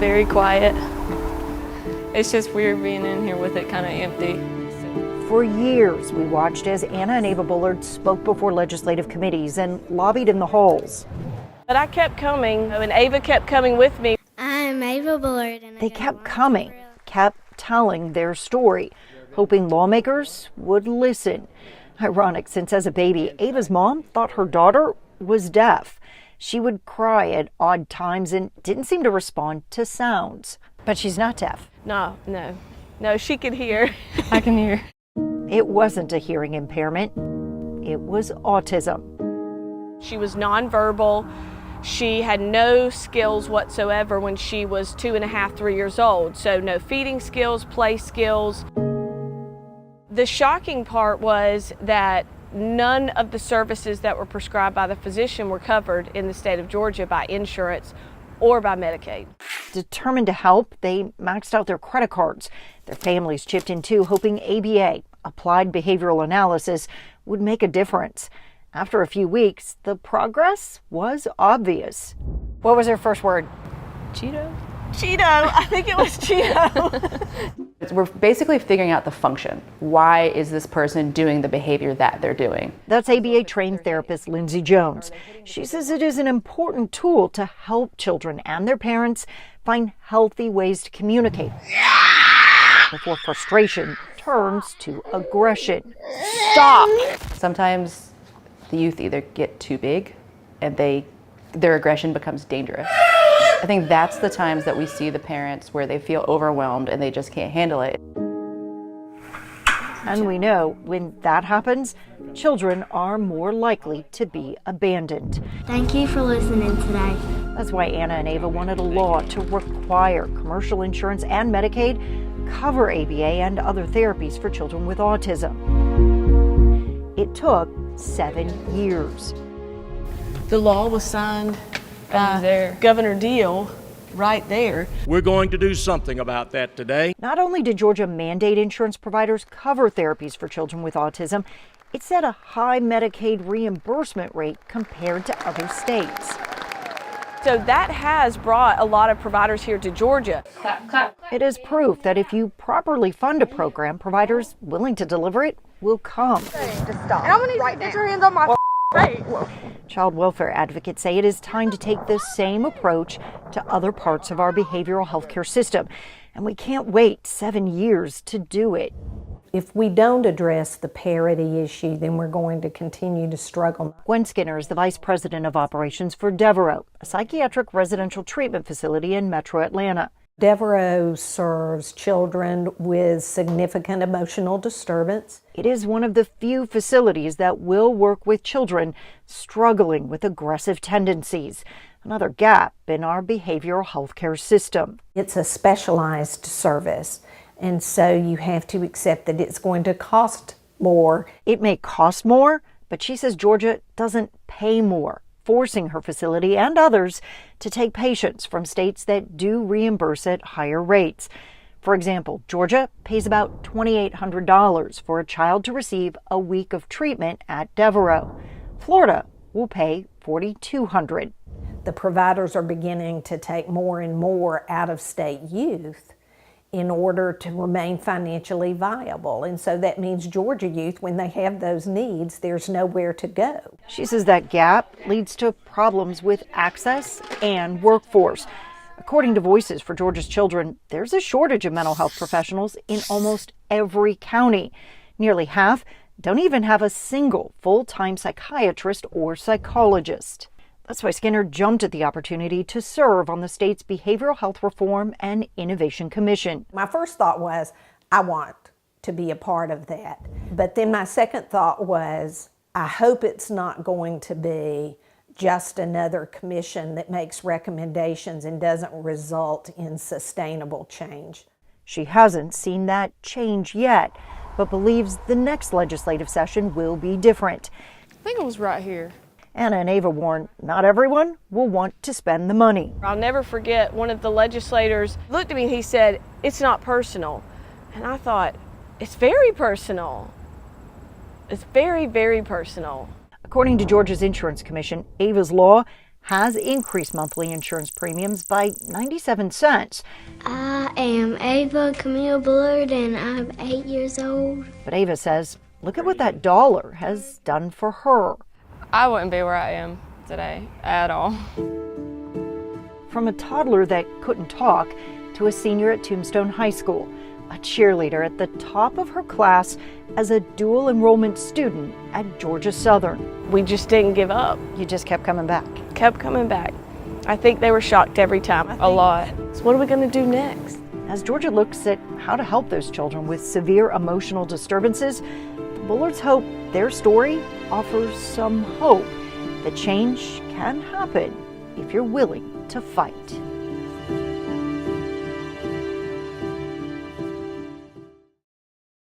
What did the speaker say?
very quiet. It's just weird being in here with it kind of empty. For years, we watched as Anna and Ava Bullard spoke before legislative committees and lobbied in the halls. But I kept coming, and Ava kept coming with me. I'm Ava Bullard. And They kept coming, kept telling their story, hoping lawmakers would listen. Ironic, since as a baby, Ava's mom thought her daughter was deaf. She would cry at odd times and didn't seem to respond to sounds. But she's not deaf. No, she could hear. I can hear. It wasn't a hearing impairment. It was autism. She was nonverbal. She had no skills whatsoever when she was 2.5, 3 years old. So no feeding skills, play skills. The shocking part was that none of the services that were prescribed by the physician were covered in the state of Georgia by insurance or by Medicaid. Determined to help, they maxed out their credit cards. Their families chipped in too, hoping ABA, applied behavioral analysis, would make a difference. After a few weeks, the progress was obvious. What was her first word? Cheeto? Cheeto. I think it was Cheeto. We're basically figuring out the function. Why is this person doing the behavior that they're doing? That's ABA-trained therapist Lindsay Jones. She says it is an important tool to help children and their parents find healthy ways to communicate before frustration turns to aggression. Stop! Sometimes the youth either get too big and their aggression becomes dangerous. I think that's the times that we see the parents where they feel overwhelmed and they just can't handle it. And we know when that happens, children are more likely to be abandoned. Thank you for listening today. That's why Anna and Ava wanted a law to require commercial insurance and Medicaid cover ABA and other therapies for children with autism. It took 7 years. The law was signed by Governor Deal right there. We're going to do something about that today. Not only did Georgia mandate insurance providers cover therapies for children with autism, it set a high Medicaid reimbursement rate compared to other states. So that has brought a lot of providers here to Georgia. It is proof that if you properly fund a program, providers willing to deliver it will come. And I'm gonna need you to get your hands on my face. Child welfare advocates say it is time to take the same approach to other parts of our behavioral health care system. And we can't wait 7 years to do it. If we don't address the parity issue, then we're going to continue to struggle. Gwen Skinner is the vice president of operations for Devereaux, a psychiatric residential treatment facility in Metro Atlanta. Devereaux serves children with significant emotional disturbance. It is one of the few facilities that will work with children struggling with aggressive tendencies, another gap in our behavioral health care system. It's a specialized service, and so you have to accept that it's going to cost more. It may cost more, but she says Georgia doesn't pay more, forcing her facility and others to take patients from states that do reimburse at higher rates. For example, Georgia pays about $2,800 for a child to receive a week of treatment at Devereaux. Florida will pay $4,200. The providers are beginning to take more and more out-of-state youth in order to remain financially viable. And so that means Georgia youth, when they have those needs, there's nowhere to go. She says that gap leads to problems with access and workforce. According to Voices for Georgia's Children, there's a shortage of mental health professionals in almost every county. Nearly half don't even have a single full-time psychiatrist or psychologist. That's why Skinner jumped at the opportunity to serve on the state's Behavioral Health Reform and Innovation Commission. My first thought was, I want to be a part of that. But then my second thought was, I hope it's not going to be just another commission that makes recommendations and doesn't result in sustainable change. She hasn't seen that change yet, but believes the next legislative session will be different. I think it was right here. Anna and Ava warn not everyone will want to spend the money. I'll never forget one of the legislators looked at me and he said, "It's not personal." And I thought, it's very personal. It's very, very personal. According to Georgia's Insurance Commission, Ava's law has increased monthly insurance premiums by 97 cents. I am Ava Camille Bullard and I'm 8 years old. But Ava says, look at what that dollar has done for her. I wouldn't be where I am today at all. From a toddler that couldn't talk to a senior at Tombstone High School, a cheerleader at the top of her class as a dual enrollment student at Georgia Southern. We just didn't give up. You just kept coming back. Kept coming back. I think they were shocked every time. A lot. So what are we going to do next? As Georgia looks at how to help those children with severe emotional disturbances, the Bullards hope their story offers some hope that change can happen if you're willing to fight.